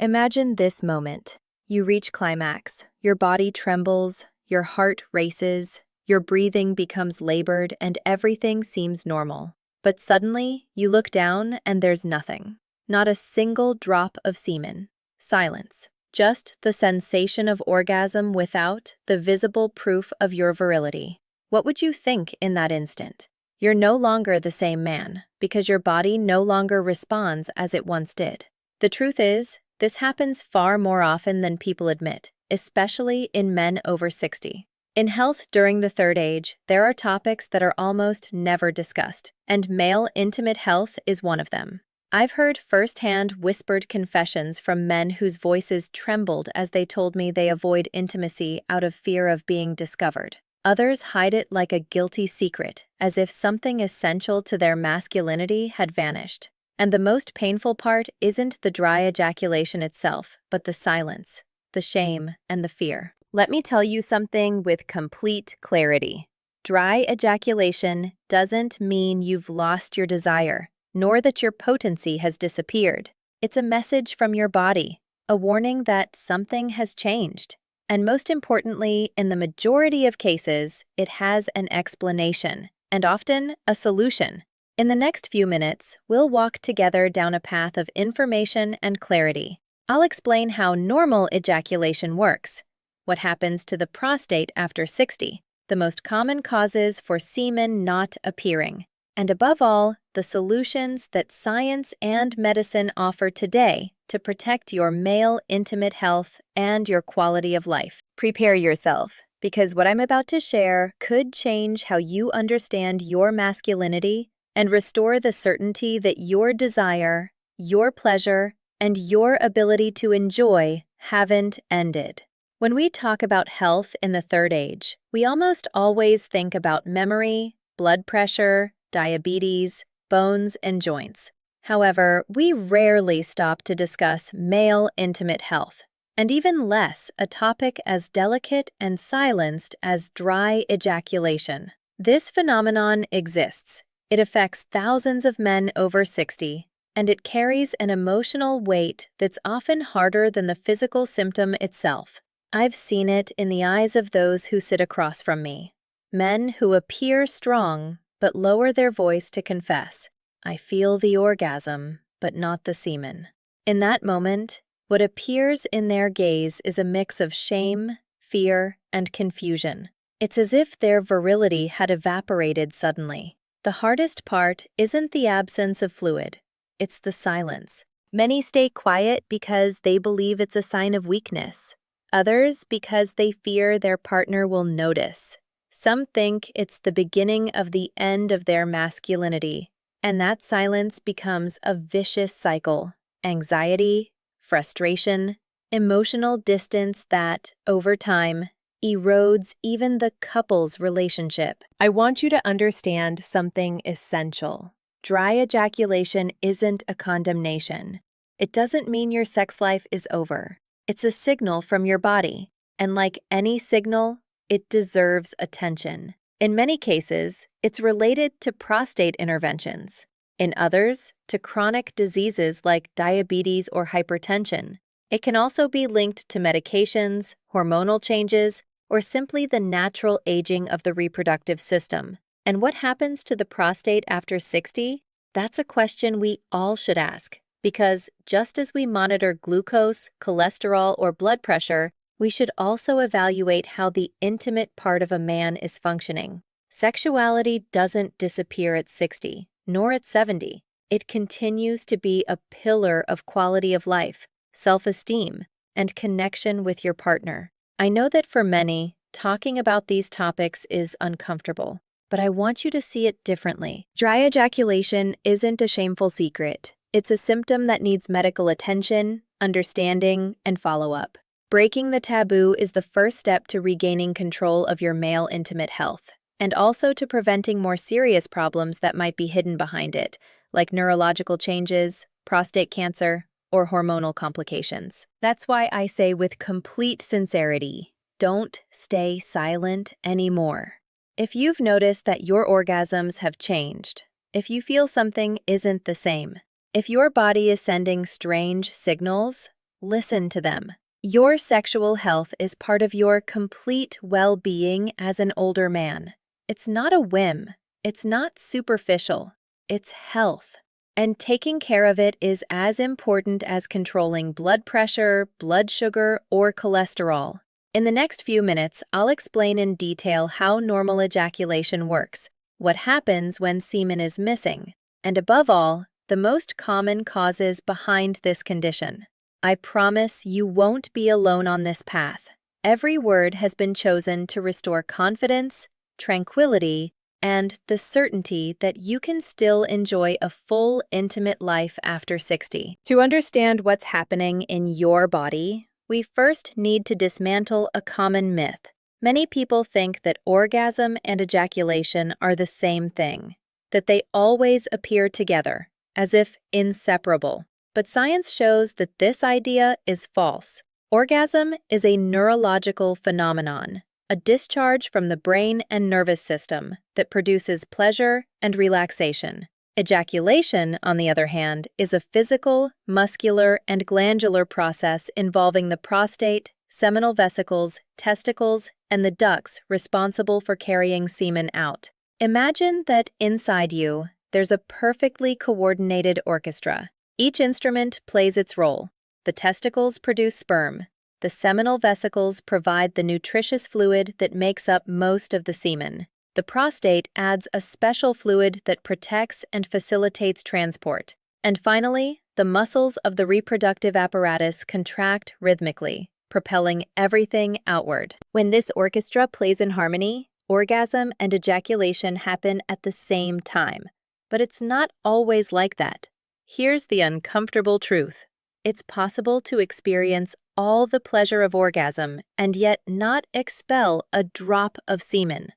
Imagine this moment. You reach climax. Your body trembles, your heart races, your breathing becomes labored, and everything seems normal. But suddenly, you look down and there's nothing. Not a single drop of semen. Silence. Just the sensation of orgasm without the visible proof of your virility. What would you think in that instant? You're no longer the same man, because your body no longer responds as it once did. The truth is, this happens far more often than people admit, especially in men over 60. In health during the third age, there are topics that are almost never discussed, and male intimate health is one of them. I've heard firsthand whispered confessions from men whose voices trembled as they told me they avoid intimacy out of fear of being discovered. Others hide it like a guilty secret, as if something essential to their masculinity had vanished. And the most painful part isn't the dry ejaculation itself, but the silence, the shame, and the fear. Let me tell you something with complete clarity. Dry ejaculation doesn't mean you've lost your desire, nor that your potency has disappeared. It's a message from your body, a warning that something has changed. And most importantly, in the majority of cases, it has an explanation, and often a solution. In the next few minutes, we'll walk together down a path of information and clarity. I'll explain how normal ejaculation works, what happens to the prostate after 60, the most common causes for semen not appearing, and above all, the solutions that science and medicine offer today to protect your male intimate health and your quality of life. Prepare yourself, because what I'm about to share could change how you understand your masculinity and restore the certainty that your desire, your pleasure, and your ability to enjoy haven't ended. When we talk about health in the third age, we almost always think about memory, blood pressure, diabetes, bones, and joints. However, we rarely stop to discuss male intimate health, and even less a topic as delicate and silenced as dry ejaculation. This phenomenon exists. It affects thousands of men over 60, and it carries an emotional weight that's often harder than the physical symptom itself. I've seen it in the eyes of those who sit across from me. Men who appear strong, but lower their voice to confess, "I feel the orgasm, but not the semen." In that moment, what appears in their gaze is a mix of shame, fear, and confusion. It's as if their virility had evaporated suddenly. The hardest part isn't the absence of fluid, it's the silence. Many stay quiet because they believe it's a sign of weakness. Others because they fear their partner will notice. Some think it's the beginning of the end of their masculinity, and that silence becomes a vicious cycle. Anxiety, frustration, emotional distance that, over time, erodes even the couple's relationship. I want you to understand something essential. Dry ejaculation isn't a condemnation. It doesn't mean your sex life is over. It's a signal from your body, and like any signal, it deserves attention. In many cases, it's related to prostate interventions. In others, to chronic diseases like diabetes or hypertension. It can also be linked to medications, hormonal changes, or simply the natural aging of the reproductive system. And what happens to the prostate after 60? That's a question we all should ask. Because just as we monitor glucose, cholesterol, or blood pressure, we should also evaluate how the intimate part of a man is functioning. Sexuality doesn't disappear at 60, nor at 70. It continues to be a pillar of quality of life, self-esteem, and connection with your partner. I know that for many, talking about these topics is uncomfortable, but I want you to see it differently. Dry ejaculation isn't a shameful secret. It's a symptom that needs medical attention, understanding, and follow-up. Breaking the taboo is the first step to regaining control of your male intimate health, and also to preventing more serious problems that might be hidden behind it, like neurological changes, prostate cancer, or hormonal complications. That's why I say with complete sincerity, don't stay silent anymore. If you've noticed that your orgasms have changed, if you feel something isn't the same, if your body is sending strange signals, Listen to them. Your sexual health is part of your complete well-being as an older man. It's not a whim. It's not superficial. It's health. And taking care of it is as important as controlling blood pressure, blood sugar, or cholesterol. In the next few minutes, I'll explain in detail how normal ejaculation works, what happens when semen is missing, and above all, the most common causes behind this condition. I promise you won't be alone on this path. Every word has been chosen to restore confidence, tranquility, and the certainty that you can still enjoy a full, intimate life after 60. To understand what's happening in your body, we first need to dismantle a common myth. Many people think that orgasm and ejaculation are the same thing, that they always appear together, as if inseparable. But science shows that this idea is false. Orgasm is a neurological phenomenon, a discharge from the brain and nervous system that produces pleasure and relaxation. Ejaculation, on the other hand, is a physical, muscular, and glandular process involving the prostate, seminal vesicles, testicles, and the ducts responsible for carrying semen out. Imagine that inside you, there's a perfectly coordinated orchestra. Each instrument plays its role. The testicles produce sperm. The seminal vesicles provide the nutritious fluid that makes up most of the semen. The prostate adds a special fluid that protects and facilitates transport. And finally, the muscles of the reproductive apparatus contract rhythmically, propelling everything outward. When this orchestra plays in harmony, orgasm and ejaculation happen at the same time. But it's not always like that. Here's the uncomfortable truth. It's possible to experience all the pleasure of orgasm and yet not expel a drop of semen.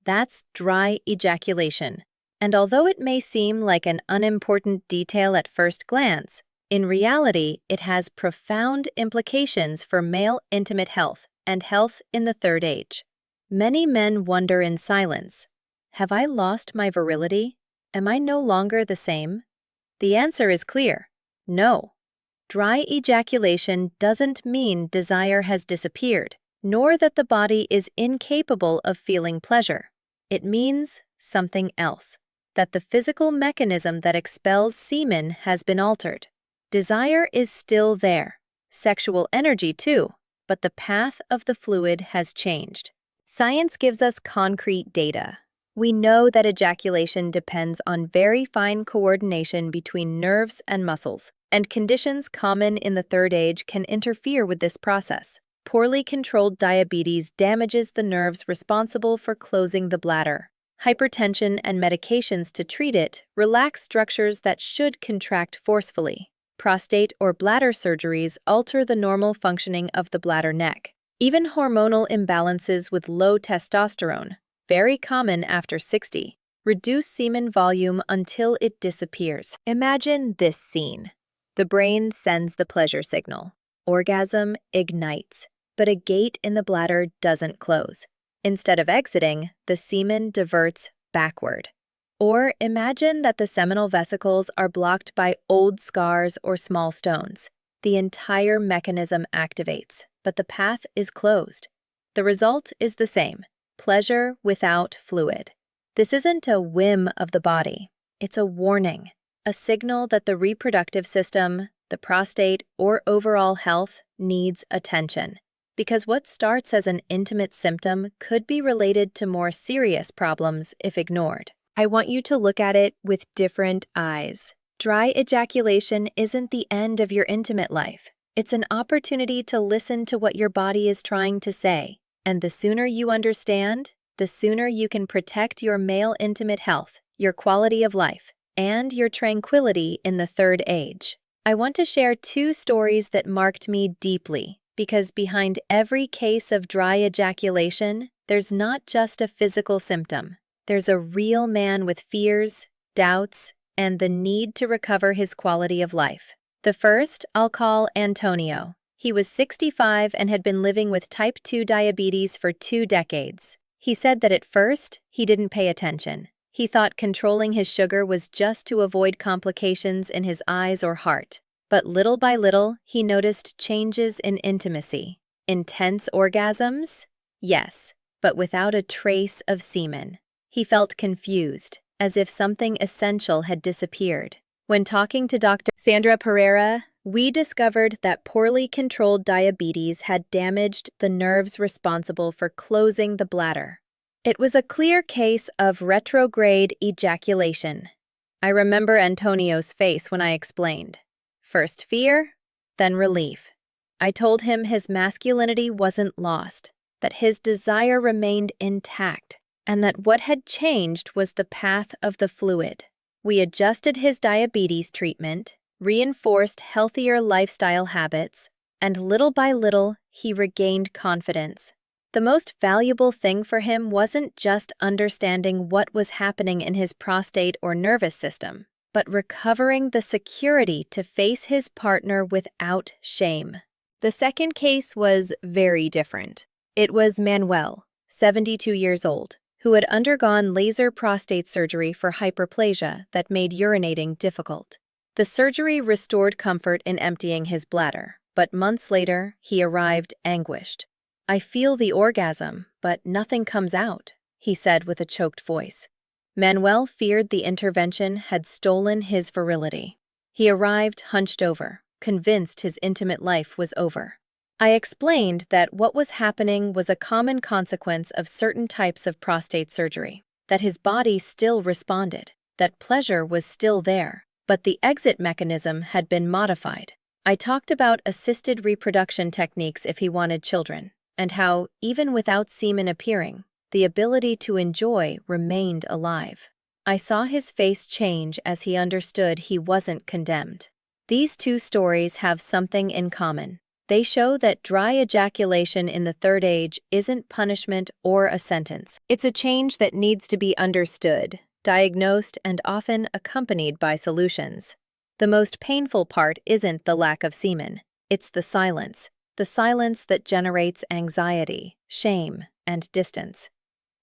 That's dry ejaculation. And although it may seem like an unimportant detail at first glance, in reality, it has profound implications for male intimate health and health in the third age. Many men wonder in silence, have I lost my virility? Am I no longer the same? The answer is clear, no. Dry ejaculation doesn't mean desire has disappeared, nor that the body is incapable of feeling pleasure. It means something else, that the physical mechanism that expels semen has been altered. Desire is still there, sexual energy too, but the path of the fluid has changed. Science gives us concrete data. We know that ejaculation depends on very fine coordination between nerves and muscles, and conditions common in the third age can interfere with this process. Poorly controlled diabetes damages the nerves responsible for closing the bladder. Hypertension and medications to treat it relax structures that should contract forcefully. Prostate or bladder surgeries alter the normal functioning of the bladder neck. Even hormonal imbalances with low testosterone, very common after 60, reduce semen volume until it disappears. Imagine this scene. The brain sends the pleasure signal. Orgasm ignites, but a gate in the bladder doesn't close. Instead of exiting, the semen diverts backward. Or imagine that the seminal vesicles are blocked by old scars or small stones. The entire mechanism activates, but the path is closed. The result is the same, pleasure without fluid. This isn't a whim of the body, it's a warning. A signal that the reproductive system, the prostate, or overall health needs attention. Because what starts as an intimate symptom could be related to more serious problems if ignored. I want you to look at it with different eyes. Dry ejaculation isn't the end of your intimate life. It's an opportunity to listen to what your body is trying to say. And the sooner you understand, the sooner you can protect your male intimate health, your quality of life, and your tranquility in the third age. I want to share 2 stories that marked me deeply, because behind every case of dry ejaculation, there's not just a physical symptom. There's a real man with fears, doubts, and the need to recover his quality of life. The first I'll call Antonio. He was 65 and had been living with type 2 diabetes for 2 decades. He said that at first, he didn't pay attention. He thought controlling his sugar was just to avoid complications in his eyes or heart. But little by little, he noticed changes in intimacy. Intense orgasms? Yes, but without a trace of semen. He felt confused, as if something essential had disappeared. When talking to Dr. Sandra Pereira, we discovered that poorly controlled diabetes had damaged the nerves responsible for closing the bladder. It was a clear case of retrograde ejaculation. I remember Antonio's face when I explained. First fear, then relief. I told him his masculinity wasn't lost, that his desire remained intact, and that what had changed was the path of the fluid. We adjusted his diabetes treatment, reinforced healthier lifestyle habits, and little by little, he regained confidence. The most valuable thing for him wasn't just understanding what was happening in his prostate or nervous system, but recovering the security to face his partner without shame. The second case was very different. It was Manuel, 72 years old, who had undergone laser prostate surgery for hyperplasia that made urinating difficult. The surgery restored comfort in emptying his bladder, but months later, he arrived anguished. "I feel the orgasm, but nothing comes out," he said with a choked voice. Manuel feared the intervention had stolen his virility. He arrived hunched over, convinced his intimate life was over. I explained that what was happening was a common consequence of certain types of prostate surgery, that his body still responded, that pleasure was still there, but the exit mechanism had been modified. I talked about assisted reproduction techniques if he wanted children, and how, even without semen appearing, the ability to enjoy remained alive. I saw his face change as he understood he wasn't condemned. These two stories have something in common. They show that dry ejaculation in the third age isn't punishment or a sentence. It's a change that needs to be understood, diagnosed, and often accompanied by solutions. The most painful part isn't the lack of semen, it's the silence that generates anxiety, shame, and distance.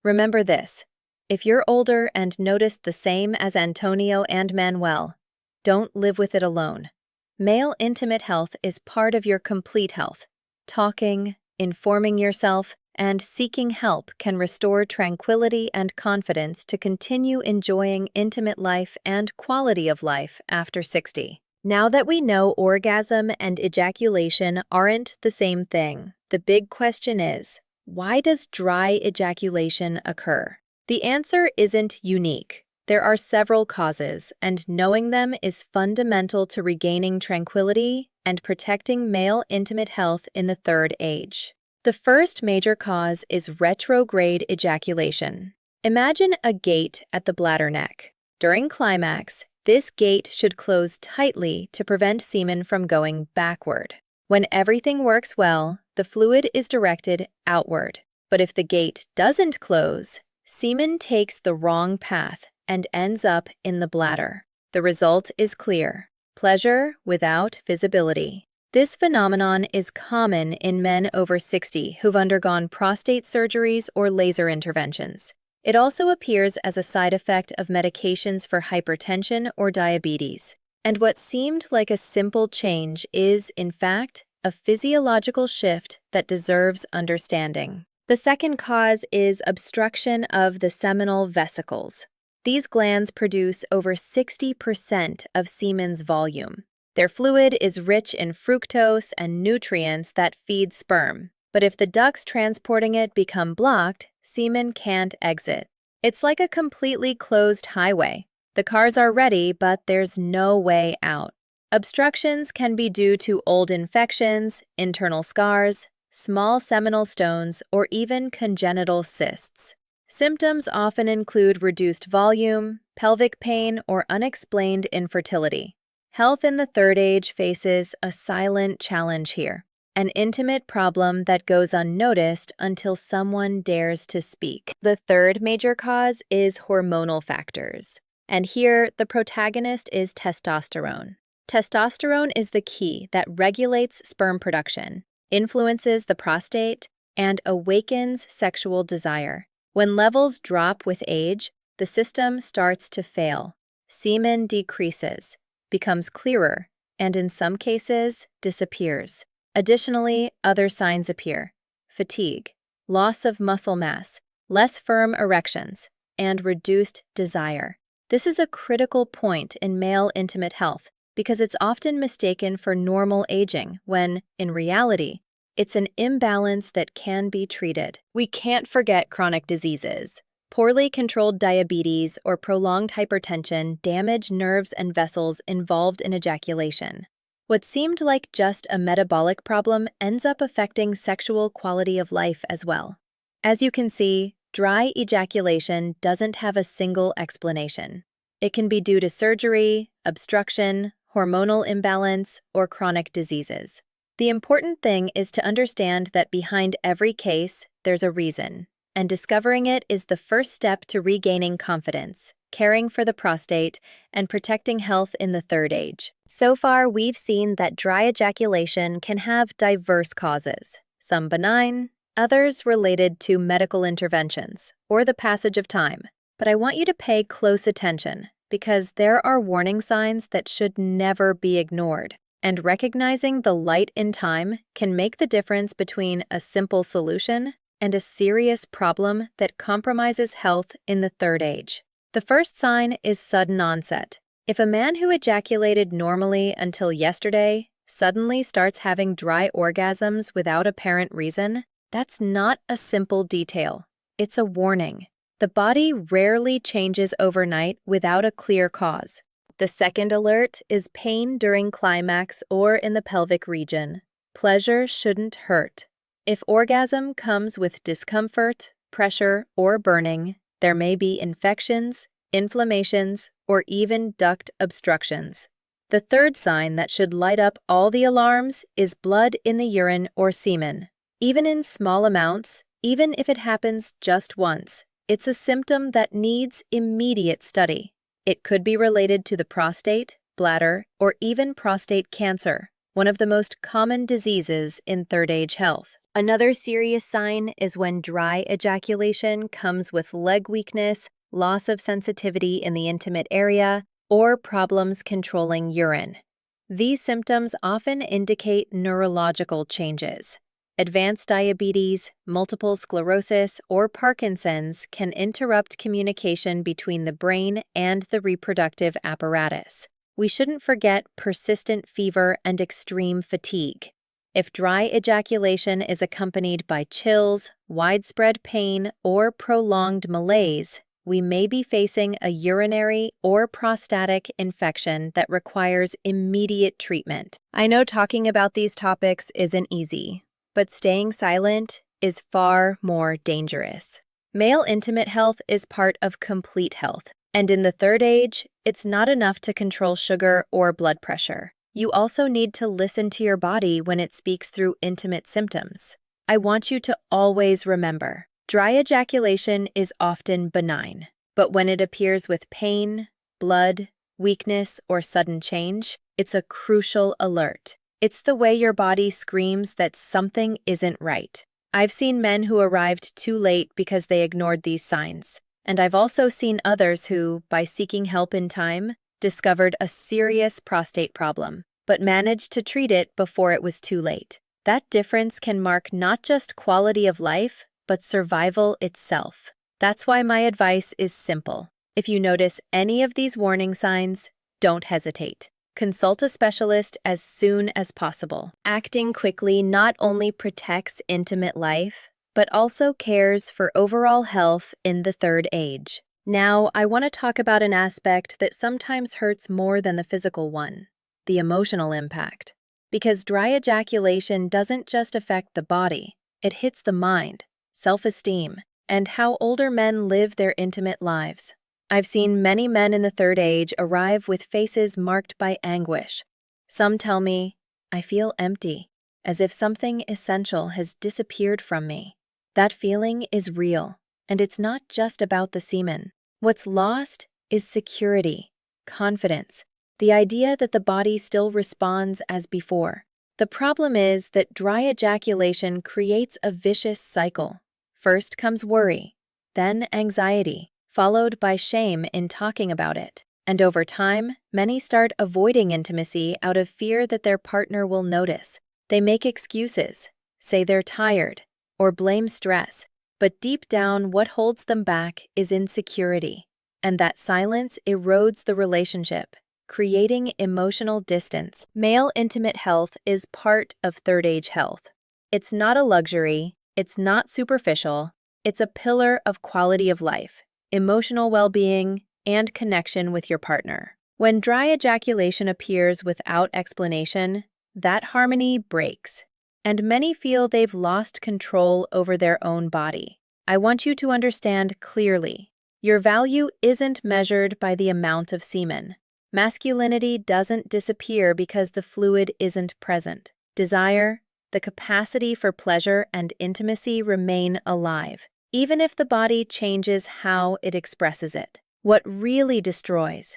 Remember this: if you're older and noticed the same as Antonio and Manuel, don't live with it alone. Male intimate health is part of your complete health. Talking, informing yourself, and seeking help can restore tranquility and confidence to continue enjoying intimate life and quality of life after 60. Now that we know orgasm and ejaculation aren't the same thing, the big question is, why does dry ejaculation occur? The answer isn't unique. There are several causes, and knowing them is fundamental to regaining tranquility and protecting male intimate health in the third age. The first major cause is retrograde ejaculation. Imagine a gate at the bladder neck. During climax, this gate should close tightly to prevent semen from going backward. When everything works well, the fluid is directed outward. But if the gate doesn't close, semen takes the wrong path and ends up in the bladder. The result is clear: pleasure without visibility. This phenomenon is common in men over 60 who've undergone prostate surgeries or laser interventions. It also appears as a side effect of medications for hypertension or diabetes. And what seemed like a simple change is, in fact, a physiological shift that deserves understanding. The second cause is obstruction of the seminal vesicles. These glands produce over 60% of semen's volume. Their fluid is rich in fructose and nutrients that feed sperm. But if the ducts transporting it become blocked, semen can't exit. It's like a completely closed highway. The cars are ready, but there's no way out. Obstructions can be due to old infections, internal scars, small seminal stones, or even congenital cysts. Symptoms often include reduced volume, pelvic pain, or unexplained infertility. Health in the third age faces a silent challenge here, an intimate problem that goes unnoticed until someone dares to speak. The third major cause is hormonal factors. And here, the protagonist is testosterone. Testosterone is the key that regulates sperm production, influences the prostate, and awakens sexual desire. When levels drop with age, the system starts to fail. Semen decreases, becomes clearer, and in some cases, disappears. Additionally, other signs appear: fatigue, loss of muscle mass, less firm erections, and reduced desire. This is a critical point in male intimate health because it's often mistaken for normal aging when, in reality, it's an imbalance that can be treated. We can't forget chronic diseases. Poorly controlled diabetes or prolonged hypertension damage nerves and vessels involved in ejaculation. What seemed like just a metabolic problem ends up affecting sexual quality of life as well. As you can see, dry ejaculation doesn't have a single explanation. It can be due to surgery, obstruction, hormonal imbalance, or chronic diseases. The important thing is to understand that behind every case, there's a reason, and discovering it is the first step to regaining confidence, caring for the prostate, and protecting health in the third age. So far, we've seen that dry ejaculation can have diverse causes, some benign, others related to medical interventions or the passage of time. But I want you to pay close attention because there are warning signs that should never be ignored. And recognizing the light in time can make the difference between a simple solution and a serious problem that compromises health in the third age. The first sign is sudden onset. If a man who ejaculated normally until yesterday suddenly starts having dry orgasms without apparent reason, that's not a simple detail. It's a warning. The body rarely changes overnight without a clear cause. The second alert is pain during climax or in the pelvic region. Pleasure shouldn't hurt. If orgasm comes with discomfort, pressure, or burning, there may be infections, inflammations, or even duct obstructions. The third sign that should light up all the alarms is blood in the urine or semen. Even in small amounts, even if it happens just once, it's a symptom that needs immediate study. It could be related to the prostate, bladder, or even prostate cancer, one of the most common diseases in third age health. Another serious sign is when dry ejaculation comes with leg weakness, loss of sensitivity in the intimate area, or problems controlling urine. These symptoms often indicate neurological changes. Advanced diabetes, multiple sclerosis, or Parkinson's can interrupt communication between the brain and the reproductive apparatus. We shouldn't forget persistent fever and extreme fatigue. If dry ejaculation is accompanied by chills, widespread pain, or prolonged malaise, we may be facing a urinary or prostatic infection that requires immediate treatment. I know talking about these topics isn't easy, but staying silent is far more dangerous. Male intimate health is part of complete health, and in the third age, it's not enough to control sugar or blood pressure. You also need to listen to your body when it speaks through intimate symptoms. I want you to always remember, dry ejaculation is often benign, but when it appears with pain, blood, weakness, or sudden change, it's a crucial alert. It's the way your body screams that something isn't right. I've seen men who arrived too late because they ignored these signs, and I've also seen others who, by seeking help in time, discovered a serious prostate problem, but managed to treat it before it was too late. That difference can mark not just quality of life, but survival itself. That's why my advice is simple. If you notice any of these warning signs, don't hesitate. Consult a specialist as soon as possible. Acting quickly not only protects intimate life, but also cares for overall health in the third age. Now, I want to talk about an aspect that sometimes hurts more than the physical one, the emotional impact. Because dry ejaculation doesn't just affect the body, it hits the mind, self-esteem, and how older men live their intimate lives. I've seen many men in the third age arrive with faces marked by anguish. Some tell me, I feel empty, as if something essential has disappeared from me. That feeling is real, and it's not just about the semen. What's lost is security, confidence, the idea that the body still responds as before. The problem is that dry ejaculation creates a vicious cycle. First comes worry, then anxiety, followed by shame in talking about it. And over time, many start avoiding intimacy out of fear that their partner will notice. They make excuses, say they're tired, or blame stress. But deep down, what holds them back is insecurity. And that silence erodes the relationship, creating emotional distance. Male intimate health is part of third-age health. It's not a luxury, it's not superficial, it's a pillar of quality of life, emotional well-being, and connection with your partner. When dry ejaculation appears without explanation, that harmony breaks, and many feel they've lost control over their own body. I want you to understand clearly, your value isn't measured by the amount of semen. Masculinity doesn't disappear because the fluid isn't present. Desire, the capacity for pleasure and intimacy remain alive, even if the body changes how it expresses it. What really destroys